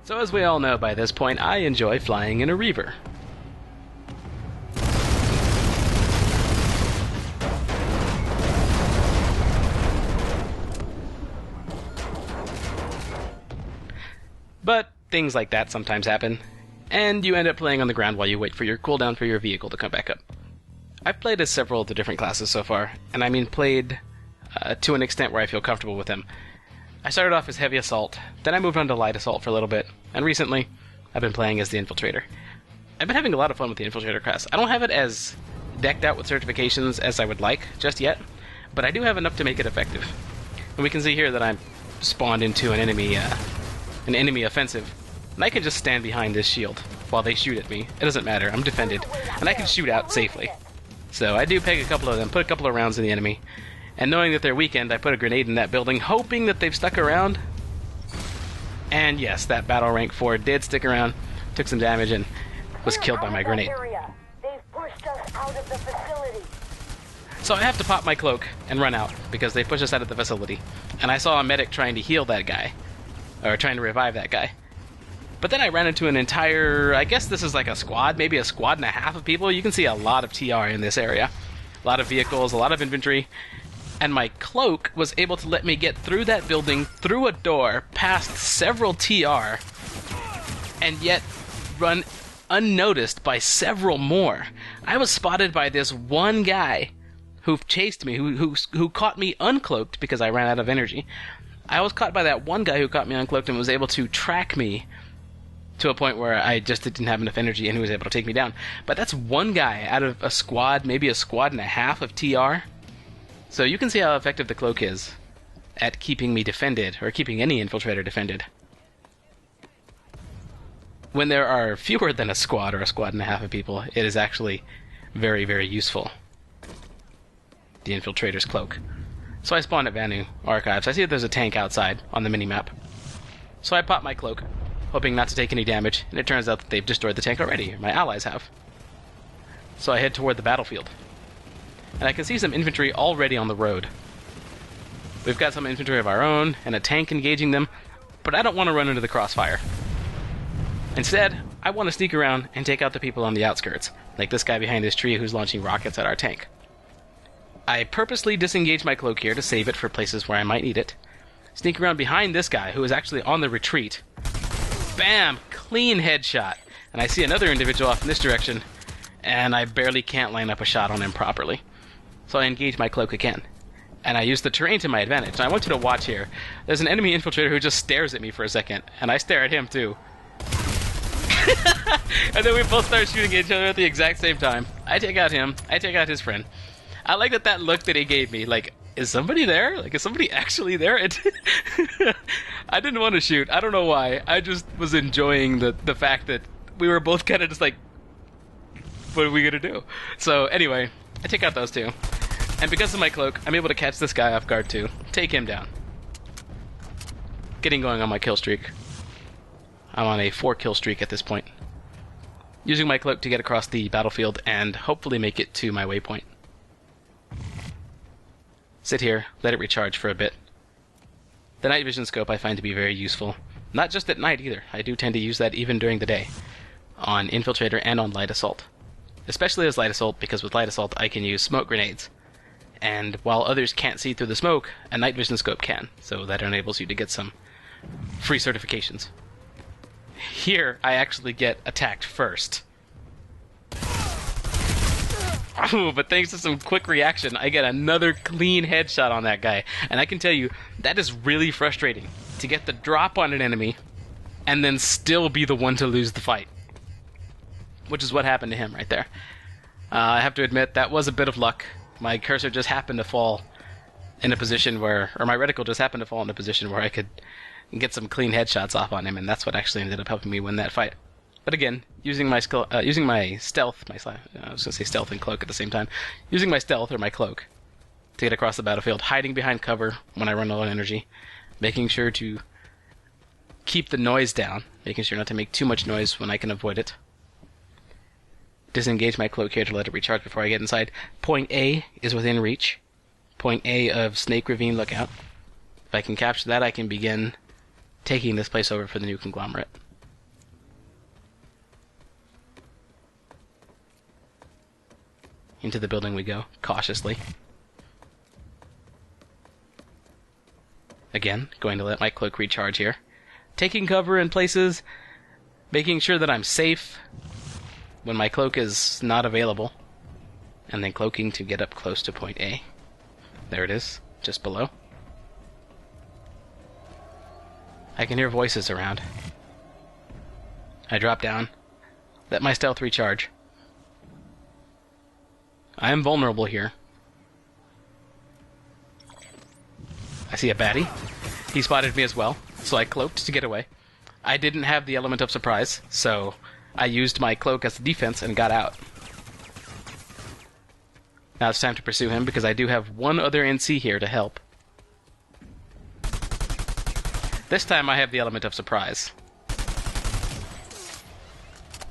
So as we all know by this point, I enjoy flying in a Reaver. But things like that sometimes happen, and you end up playing on the ground while you wait for your cooldown for your vehicle to come back up. I've played as several of the different classes so far, and I mean played to an extent where I feel comfortable with them. I started off as Heavy Assault, then I moved on to Light Assault for a little bit, and recently I've been playing as the Infiltrator. I've been having a lot of fun with the Infiltrator class. I don't have it as decked out with certifications as I would like just yet, but I do have enough to make it effective. And we can see here that I'm spawned into an enemy offensive, and I can just stand behind this shield while they shoot at me. It doesn't matter, I'm defended, and I can shoot out safely. So I do peg a couple of them, put a couple of rounds in the enemy, and knowing that they're weakened, I put a grenade in that building, hoping that they've stuck around. And yes, that battle rank 4 did stick around, took some damage, and was killed by my grenade. They've pushed us out of the facility. So I have to pop my cloak and run out, because they pushed us out of the facility. And I saw a medic trying to heal that guy, or trying to revive that guy. But then I ran into an entire, I guess this is like a squad, maybe a squad and a half of people. You can see a lot of TR in this area. A lot of vehicles, a lot of infantry. And my cloak was able to let me get through that building, through a door, past several TR, and yet run unnoticed by several more. I was spotted by this one guy who chased me, who caught me uncloaked because I ran out of energy. I was caught by that one guy who caught me uncloaked and was able to track me to a point where I just didn't have enough energy and he was able to take me down. But that's one guy out of a squad, maybe a squad and a half of TR. So you can see how effective the cloak is at keeping me defended, or keeping any infiltrator defended. When there are fewer than a squad or a squad and a half of people, it is actually very, very useful. The infiltrator's cloak. So I spawned at Vanu Archives. I see that there's a tank outside on the minimap. So I pop my cloak, hoping not to take any damage, and it turns out that they've destroyed the tank already, or my allies have. So I head toward the battlefield. And I can see some infantry already on the road. We've got some infantry of our own, and a tank engaging them, but I don't want to run into the crossfire. Instead, I want to sneak around and take out the people on the outskirts, like this guy behind this tree who's launching rockets at our tank. I purposely disengage my cloak here to save it for places where I might need it. Sneak around behind this guy who is actually on the retreat. Bam! Clean headshot. And I see another individual off in this direction, and I barely can't line up a shot on him properly. So I engage my cloak again. And I use the terrain to my advantage. And I want you to watch here. There's an enemy infiltrator who just stares at me for a second, and I stare at him too. And then we both start shooting at each other at the exact same time. I take out him, I take out his friend. I like that look that he gave me, like, is somebody there? Like, is somebody actually there? I didn't want to shoot. I don't know why. I just was enjoying the fact that we were both kind of just like, what are we going to do? So, anyway, I take out those two. And because of my cloak, I'm able to catch this guy off guard too. Take him down. Getting going on my kill streak. I'm on a 4-kill streak at this point. Using my cloak to get across the battlefield and hopefully make it to my waypoint. Sit here, let it recharge for a bit. The night vision scope I find to be very useful. Not just at night either. I do tend to use that even during the day. On Infiltrator and on Light Assault. Especially as Light Assault, because with Light Assault I can use smoke grenades. And while others can't see through the smoke, a night vision scope can. So that enables you to get some free certifications. Here, I actually get attacked first. Ooh, but thanks to some quick reaction, I get another clean headshot on that guy. And I can tell you, that is really frustrating. To get the drop on an enemy, and then still be the one to lose the fight. Which is what happened to him right there. I have to admit, that was a bit of luck. My cursor just happened to fall in a position where, or my reticle just happened to fall in a position where I could get some clean headshots off on him, and that's what actually ended up helping me win that fight. But again, using my stealth, I was gonna say stealth and cloak at the same time, using my stealth or my cloak to get across the battlefield, hiding behind cover when I run low on energy, making sure to keep the noise down, making sure not to make too much noise when I can avoid it. Disengage my cloak here to let it recharge before I get inside. Point A is within reach. Point A of Snake Ravine Lookout. If I can capture that, I can begin taking this place over for the new conglomerate. Into the building we go, cautiously. Again, going to let my cloak recharge here. Taking cover in places, making sure that I'm safe when my cloak is not available. And then cloaking to get up close to point A. There it is, just below. I can hear voices around. I drop down, let my stealth recharge. I am vulnerable here. I see a baddie. He spotted me as well, so I cloaked to get away. I didn't have the element of surprise, so I used my cloak as a defense and got out. Now it's time to pursue him, because I do have one other NC here to help. This time I have the element of surprise.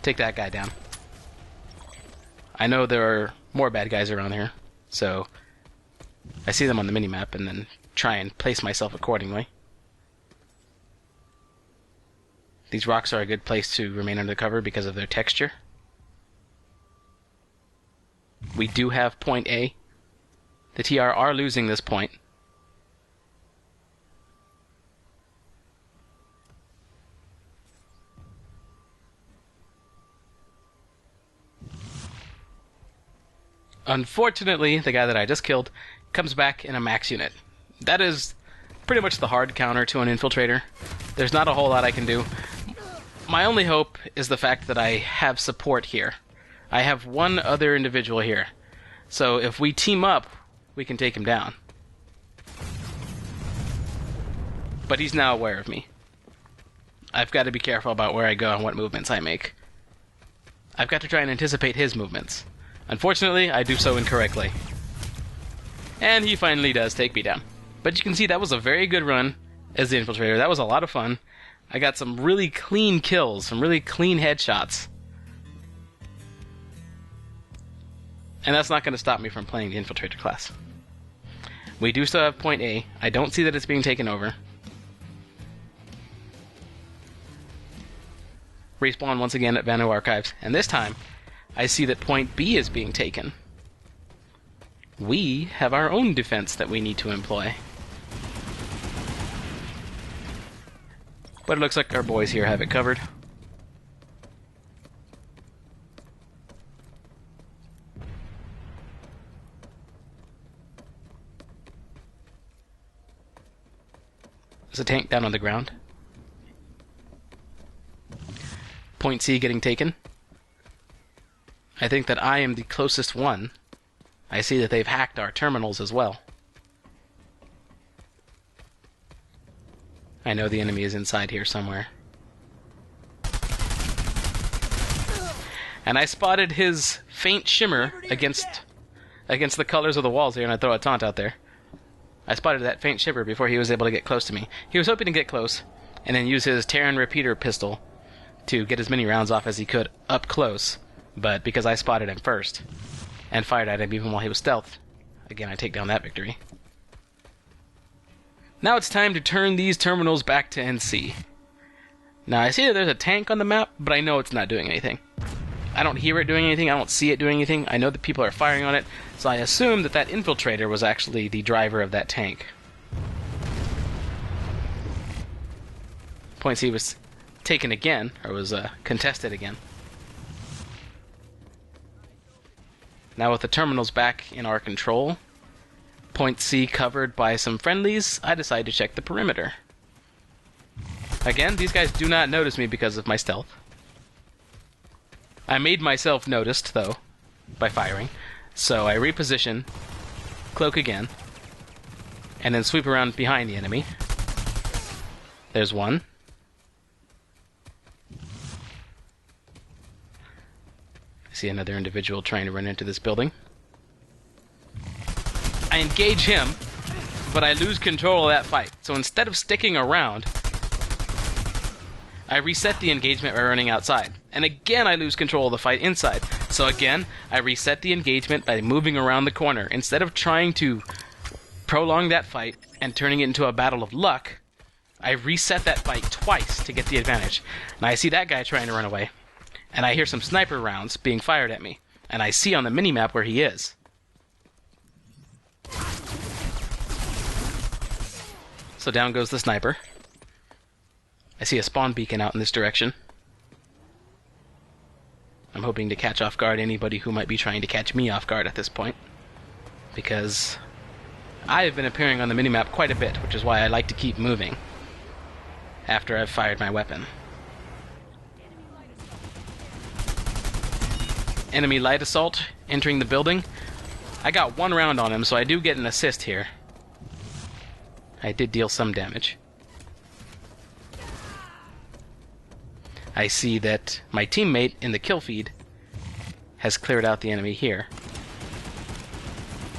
Take that guy down. I know there are more bad guys around here, so I see them on the minimap and then try and place myself accordingly. These rocks are a good place to remain under cover because of their texture. We do have point A. The TR are losing this point. Unfortunately, the guy that I just killed comes back in a max unit. That is pretty much the hard counter to an infiltrator. There's not a whole lot I can do. My only hope is the fact that I have support here. I have one other individual here. So if we team up, we can take him down. But he's now aware of me. I've got to be careful about where I go and what movements I make. I've got to try and anticipate his movements. Unfortunately, I do so incorrectly. And he finally does take me down. But you can see that was a very good run as the infiltrator. That was a lot of fun. I got some really clean kills, some really clean headshots. And that's not going to stop me from playing the infiltrator class. We do still have point A. I don't see that it's being taken over. Respawn once again at Vanu Archives, and this time I see that point B is being taken. We have our own defense that we need to employ. But it looks like our boys here have it covered. There's a tank down on the ground. Point C getting taken. I think that I am the closest one. I see that they've hacked our terminals as well. I know the enemy is inside here somewhere. And I spotted his faint shimmer against the colors of the walls here, and I throw a taunt out there. I spotted that faint shimmer before he was able to get close to me. He was hoping to get close, and then use his Terran repeater pistol to get as many rounds off as he could up close. But because I spotted him first, and fired at him even while he was stealthed, again I take down that victory. Now it's time to turn these terminals back to NC. Now I see that there's a tank on the map, but I know it's not doing anything. I don't hear it doing anything, I don't see it doing anything, I know that people are firing on it, so I assume that that infiltrator was actually the driver of that tank. Point C was taken again, or was contested again. Now with the terminals back in our control, point C covered by some friendlies, I decide to check the perimeter. Again, these guys do not notice me because of my stealth. I made myself noticed, though, by firing, so I reposition, cloak again, and then sweep around behind the enemy. There's one. I see another individual trying to run into this building. I engage him, but I lose control of that fight. So instead of sticking around, I reset the engagement by running outside. And again, I lose control of the fight inside. So again, I reset the engagement by moving around the corner. Instead of trying to prolong that fight and turning it into a battle of luck, I reset that fight twice to get the advantage. And I see that guy trying to run away. And I hear some sniper rounds being fired at me. and I see on the minimap where he is. So down goes the sniper. I see a spawn beacon out in this direction. I'm hoping to catch off guard anybody who might be trying to catch me off guard at this point, because I have been appearing on the minimap quite a bit, which is why I like to keep moving after I've fired my weapon. Enemy light assault entering the building. I got 1 round on him, so I do get an assist here. I did deal some damage. I see that my teammate in the kill feed has cleared out the enemy here.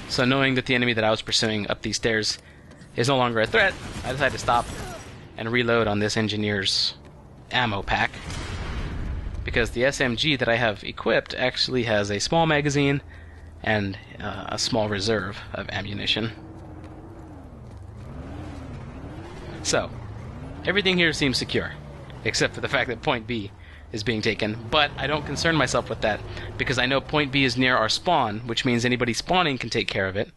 So knowing that the enemy that I was pursuing up these stairs is no longer a threat, I decided to stop and reload on this engineer's ammo pack, because the SMG that I have equipped actually has a small magazine and a small reserve of ammunition. So, everything here seems secure, except for the fact that Point B is being taken, but I don't concern myself with that, because I know Point B is near our spawn, which means anybody spawning can take care of it,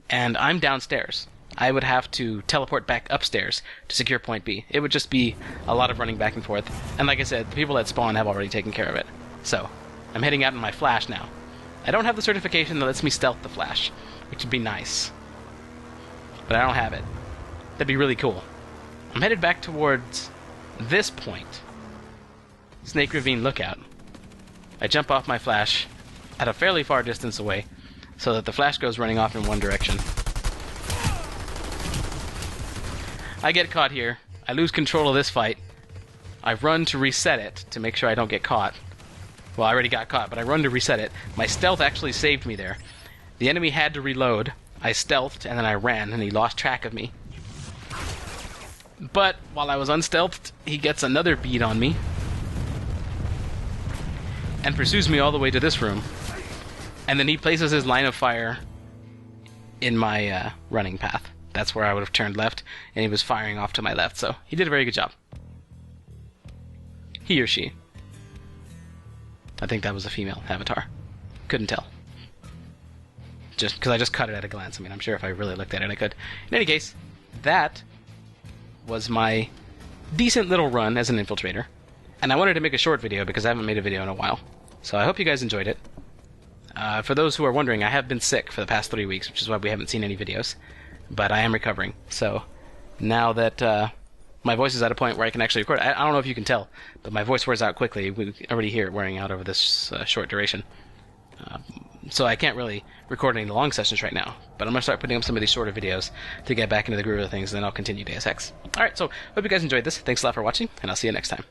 and I'm downstairs. I would have to teleport back upstairs to secure Point B. It would just be a lot of running back and forth, and like I said, the people that spawn have already taken care of it. So, I'm heading out in my flash now. I don't have the certification that lets me stealth the flash, which would be nice, but I don't have it. That'd be really cool. I'm headed back towards this point, Snake Ravine Lookout. I jump off my flash at a fairly far distance away, so that the flash goes running off in one direction. I get caught here. I lose control of this fight. I run to reset it to make sure I don't get caught. Well, I already got caught, but I run to reset it. My stealth actually saved me there. The enemy had to reload. I stealthed, and then I ran, and he lost track of me. But while I was unstealthed, he gets another bead on me and pursues me all the way to this room. And then he places his line of fire in my running path. That's where I would have turned left, and he was firing off to my left, so he did a very good job. He or she. I think that was a female avatar. Couldn't tell. Just because I just cut it at a glance. I mean, I'm sure if I really looked at it, I could. In any case, that was my decent little run as an infiltrator. And I wanted to make a short video because I haven't made a video in a while. So I hope you guys enjoyed it. For those who are wondering, I have been sick for the past 3 weeks, which is why we haven't seen any videos. But I am recovering. So now that my voice is at a point where I can actually record, I don't know if you can tell, but my voice wears out quickly. We already hear it wearing out over this short duration. So I can't really record any of the long sessions right now, but I'm going to start putting up some of these shorter videos to get back into the groove of things, and then I'll continue Deus Ex. Alright, so hope you guys enjoyed this. Thanks a lot for watching, and I'll see you next time.